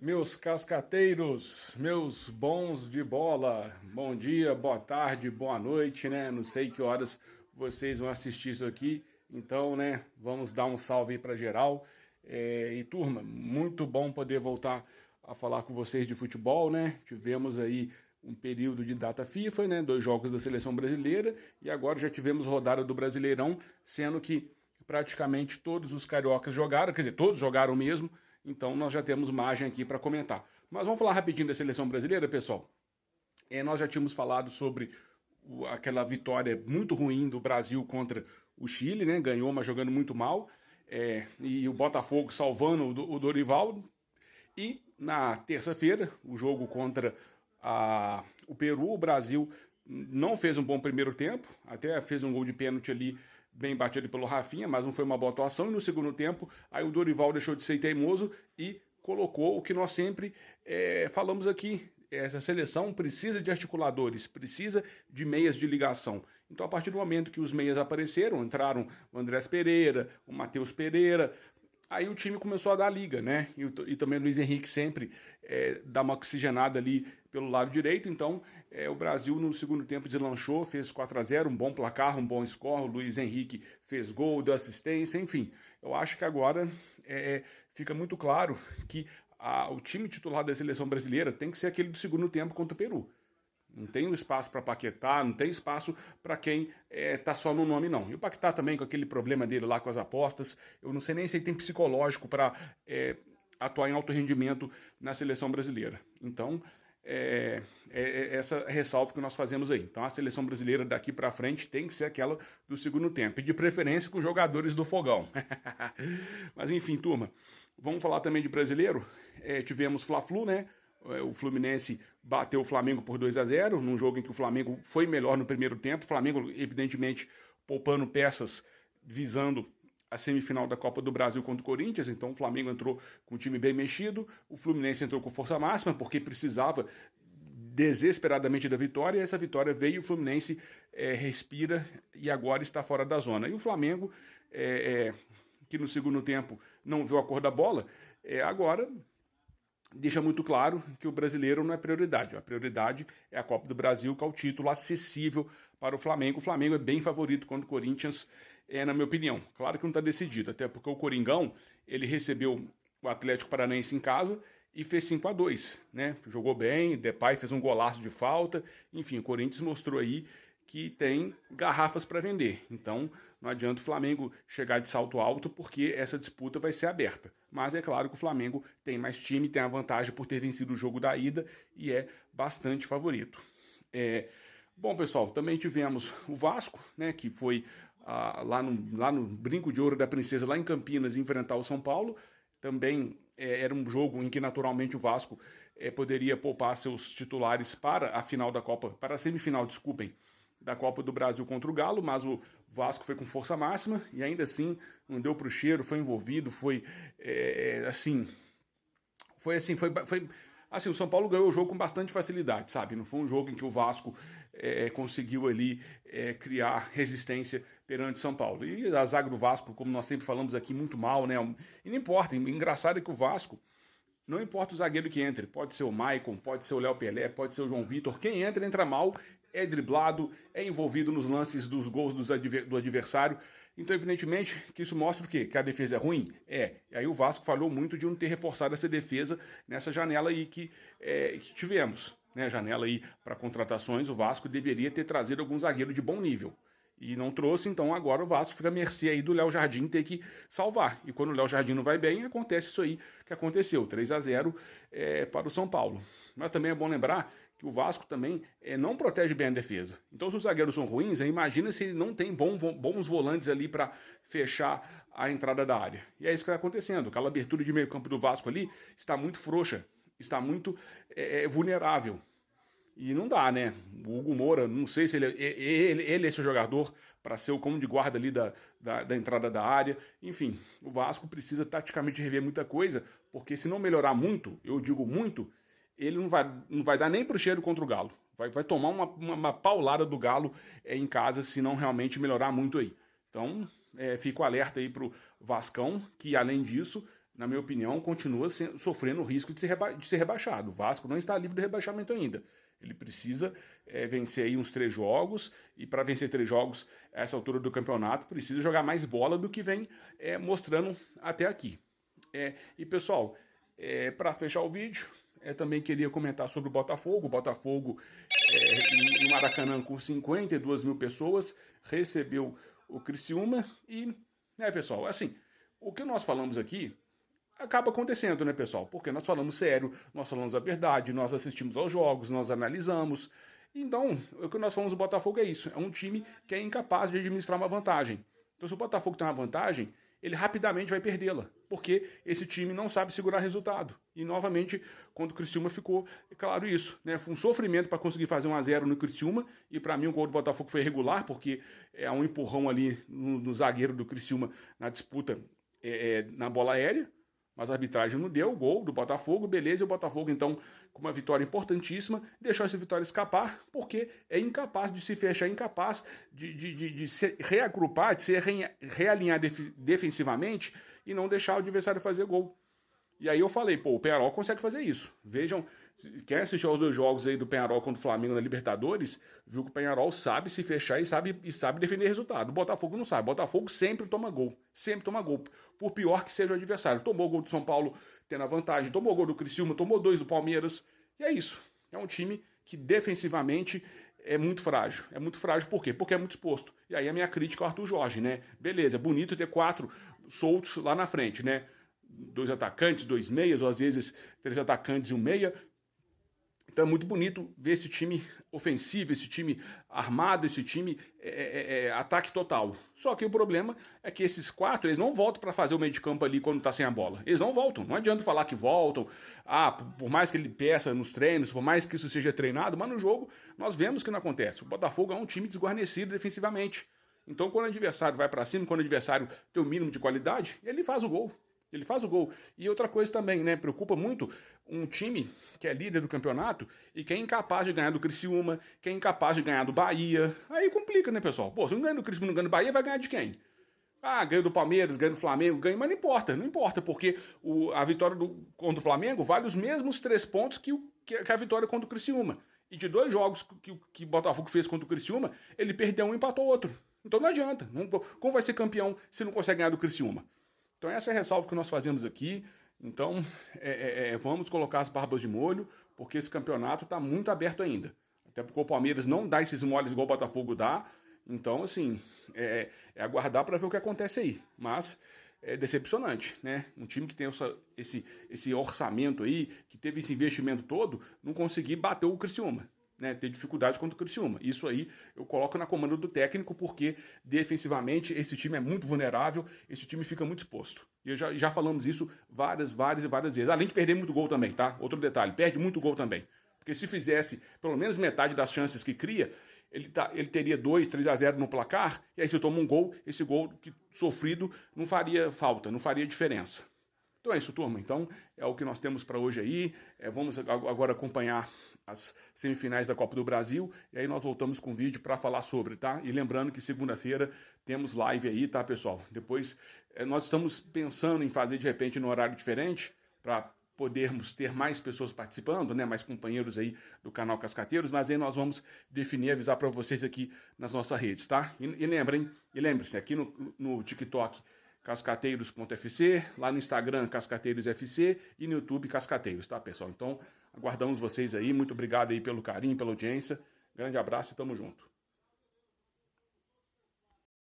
Meus cascateiros, meus bons de bola, bom dia, boa tarde, boa noite, né? Não sei que horas vocês vão assistir isso aqui, então, né, vamos dar um salve aí pra geral. E turma, muito bom poder voltar a falar com vocês de futebol, né? Tivemos aí um período de data FIFA, né? 2 jogos da seleção brasileira e agora já tivemos rodada do Brasileirão, sendo que praticamente todos os cariocas jogaram, quer dizer, todos jogaram mesmo. Então nós já temos margem aqui para comentar. Mas vamos falar rapidinho da seleção brasileira, pessoal. Nós já tínhamos falado sobre aquela vitória muito ruim do Brasil contra o Chile, né? Ganhou, mas jogando muito mal. E o Botafogo salvando o Dorival. E na terça-feira, o jogo contra o Peru, o Brasil não fez um bom primeiro tempo, até fez um gol de pênalti ali bem batido pelo Rafinha, mas não foi uma boa atuação. E no segundo tempo, aí o Dorival deixou de ser teimoso e colocou o que nós sempre falamos aqui. Essa seleção precisa de articuladores, precisa de meias de ligação. Então, a partir do momento que os meias apareceram, entraram o Andrés Pereira, o Matheus Pereira, aí o time começou a dar liga, né? E também o Luiz Henrique sempre dá uma oxigenada ali pelo lado direito. Então, o Brasil no segundo tempo deslanchou, fez 4-0, um bom placar, um bom score. O Luiz Henrique fez gol, deu assistência, enfim. Eu acho que agora fica muito claro que o time titular da seleção brasileira tem que ser aquele do segundo tempo contra o Peru. Não tem espaço para Paquetá, não tem espaço para quem tá só no nome, não. E o Paquetá também, com aquele problema dele lá com as apostas, eu não sei nem se ele tem psicológico para atuar em alto rendimento na seleção brasileira. Então, essa ressalva que nós fazemos aí. Então, a seleção brasileira daqui para frente tem que ser aquela do segundo tempo, e de preferência com jogadores do fogão. Mas enfim, turma, vamos falar também de brasileiro. Tivemos Fla-Flu, né? O Fluminense bateu o Flamengo por 2-0, num jogo em que o Flamengo foi melhor no primeiro tempo. O Flamengo, evidentemente, poupando peças, visando a semifinal da Copa do Brasil contra o Corinthians. Então o Flamengo entrou com um time bem mexido, o Fluminense entrou com força máxima, porque precisava desesperadamente da vitória, e essa vitória veio, o Fluminense respira e agora está fora da zona. E o Flamengo, que no segundo tempo não viu a cor da bola, agora deixa muito claro que o brasileiro não é prioridade. A prioridade é a Copa do Brasil, que é o título acessível para o Flamengo. O Flamengo é bem favorito contra o Corinthians, na minha opinião. Claro que não está decidido, até porque o Coringão, ele recebeu o Atlético Paranaense em casa e fez 5-2, né? Jogou bem, Depay fez um golaço de falta. Enfim, o Corinthians mostrou aí que tem garrafas para vender. Então, não adianta o Flamengo chegar de salto alto, porque essa disputa vai ser aberta. Mas é claro que o Flamengo tem mais time, tem a vantagem por ter vencido o jogo da ida e é bastante favorito. Bom, pessoal, também tivemos o Vasco, né, que foi lá no Brinco de Ouro da Princesa, lá em Campinas, enfrentar o São Paulo. Também era um jogo em que naturalmente o Vasco poderia poupar seus titulares para a final da Copa, para a semifinal, desculpem, da Copa do Brasil contra o Galo, mas o Vasco foi com força máxima e ainda assim não deu para o cheiro, foi envolvido, foi assim, o São Paulo ganhou o jogo com bastante facilidade, sabe? Não foi um jogo em que o Vasco conseguiu ali criar resistência perante São Paulo. E a zaga do Vasco, como nós sempre falamos aqui, muito mal, né? E não importa, o engraçado é que o Vasco, não importa o zagueiro que entre, pode ser o Maicon, pode ser o Léo Pelé, pode ser o João Vitor, quem entra mal, é driblado, é envolvido nos lances dos gols do adversário. Então, evidentemente, que isso mostra o quê? Que a defesa é ruim? E aí o Vasco falhou muito de não ter reforçado essa defesa nessa janela aí que tivemos. Né? Janela aí para contratações, o Vasco deveria ter trazido algum zagueiro de bom nível. E não trouxe, então agora o Vasco fica à mercê aí do Léo Jardim ter que salvar. E quando o Léo Jardim não vai bem, acontece isso aí que aconteceu, 3-0 para o São Paulo. Mas também é bom lembrar que o Vasco também não protege bem a defesa. Então, se os zagueiros são ruins, imagina se ele não tem bons volantes ali para fechar a entrada da área. E é isso que está acontecendo. Aquela abertura de meio campo do Vasco ali está muito frouxa, está muito vulnerável. E não dá, né? O Hugo Moura, não sei se ele é esse jogador para ser o cão de guarda ali da entrada da área. Enfim, o Vasco precisa taticamente rever muita coisa, porque se não melhorar muito, eu digo muito, ele não vai dar nem pro cheiro contra o Galo. Vai tomar uma paulada do Galo em casa, se não realmente melhorar muito aí. Então, fico alerta aí pro Vascão, que além disso, na minha opinião, continua sofrendo o risco de ser rebaixado. O Vasco não está livre do rebaixamento ainda. Ele precisa vencer aí uns 3 jogos, e para vencer 3 jogos a essa altura do campeonato, precisa jogar mais bola do que vem mostrando até aqui. E pessoal, para fechar o vídeo, também queria comentar sobre o Botafogo. O Botafogo, no Maracanã, com 52 mil pessoas, recebeu o Criciúma e, pessoal, assim, o que nós falamos aqui acaba acontecendo, né, pessoal? Porque nós falamos sério, nós falamos a verdade, nós assistimos aos jogos, nós analisamos. Então, o que nós falamos do Botafogo é isso. É um time que é incapaz de administrar uma vantagem. Então, se o Botafogo tem uma vantagem, ele rapidamente vai perdê-la, porque esse time não sabe segurar resultado. E, novamente, quando o Criciúma ficou, é claro isso, né? Foi um sofrimento para conseguir fazer 1-0 no Criciúma, e para mim o gol do Botafogo foi irregular, porque é um empurrão ali no zagueiro do Criciúma na disputa na bola aérea. Mas a arbitragem não deu, o gol do Botafogo, beleza, e o Botafogo, então, com uma vitória importantíssima, deixou essa vitória escapar, porque é incapaz de se fechar, incapaz de se reagrupar, de se realinhar defensivamente e não deixar o adversário fazer gol. E aí eu falei, o Peñarol consegue fazer isso. Vejam, quem assistiu aos 2 jogos aí do Peñarol contra o Flamengo na Libertadores, viu que o Peñarol sabe se fechar e sabe defender resultado. O Botafogo não sabe. O Botafogo sempre toma gol. Sempre toma gol. Por pior que seja o adversário. Tomou gol do São Paulo tendo a vantagem, tomou gol do Criciúma, tomou 2 do Palmeiras. E é isso. É um time que defensivamente é muito frágil. É muito frágil por quê? Porque é muito exposto. E aí a minha crítica ao Arthur Jorge, né? Beleza, é bonito ter 4 soltos lá na frente, né? 2 atacantes, 2 meias, ou às vezes 3 atacantes e 1 meia. Então é muito bonito ver esse time ofensivo, esse time armado, esse time ataque total. Só que o problema é que esses 4, eles não voltam para fazer o meio de campo ali quando tá sem a bola. Eles não voltam. Não adianta falar que voltam. Por mais que ele peça nos treinos, por mais que isso seja treinado, mas no jogo nós vemos que não acontece. O Botafogo é um time desguarnecido defensivamente. Então quando o adversário vai para cima, quando o adversário tem o mínimo de qualidade, ele faz o gol. Ele faz o gol. E outra coisa também, né? Preocupa muito um time que é líder do campeonato e que é incapaz de ganhar do Criciúma, que é incapaz de ganhar do Bahia. Aí complica, né, pessoal? Se não ganha do Criciúma, não ganha do Bahia, vai ganhar de quem? Ganha do Palmeiras, ganha do Flamengo, ganha, mas não importa, porque a vitória contra o Flamengo vale os mesmos 3 pontos que a vitória contra o Criciúma. E de 2 jogos que o Botafogo fez contra o Criciúma, ele perdeu um e empatou outro. Então não adianta. Como vai ser campeão se não consegue ganhar do Criciúma? Então essa é a ressalva que nós fazemos aqui. Então vamos colocar as barbas de molho, porque esse campeonato está muito aberto ainda. Até porque o Palmeiras não dá esses moles igual o Botafogo dá. Então, assim, aguardar para ver o que acontece aí. Mas é decepcionante, né? Um time que tem esse orçamento aí, que teve esse investimento todo, não conseguir bater o Criciúma. Né, ter dificuldade contra o Criciúma. Isso aí eu coloco na comando do técnico, porque defensivamente esse time é muito vulnerável, esse time fica muito exposto. E já falamos isso várias vezes. Além de perder muito gol também, tá? Outro detalhe, perde muito gol também. Porque se fizesse pelo menos metade das chances que cria, ele teria 2, 3-0 no placar, e aí se toma um gol, esse gol sofrido não faria falta, não faria diferença. Então é isso, turma. Então é o que nós temos para hoje aí. Vamos agora acompanhar as semifinais da Copa do Brasil. E aí nós voltamos com vídeo para falar sobre, tá? E lembrando que segunda-feira temos live aí, tá, pessoal? Depois nós estamos pensando em fazer de repente num horário diferente para podermos ter mais pessoas participando, né? Mais companheiros aí do canal Cascateiros. Mas aí nós vamos definir, avisar para vocês aqui nas nossas redes, tá? E lembre-se, aqui no TikTok, cascateiros.fc, lá no Instagram cascateirosfc e no YouTube Cascateiros, tá, pessoal? Então, aguardamos vocês aí, muito obrigado aí pelo carinho, pela audiência, grande abraço e tamo junto.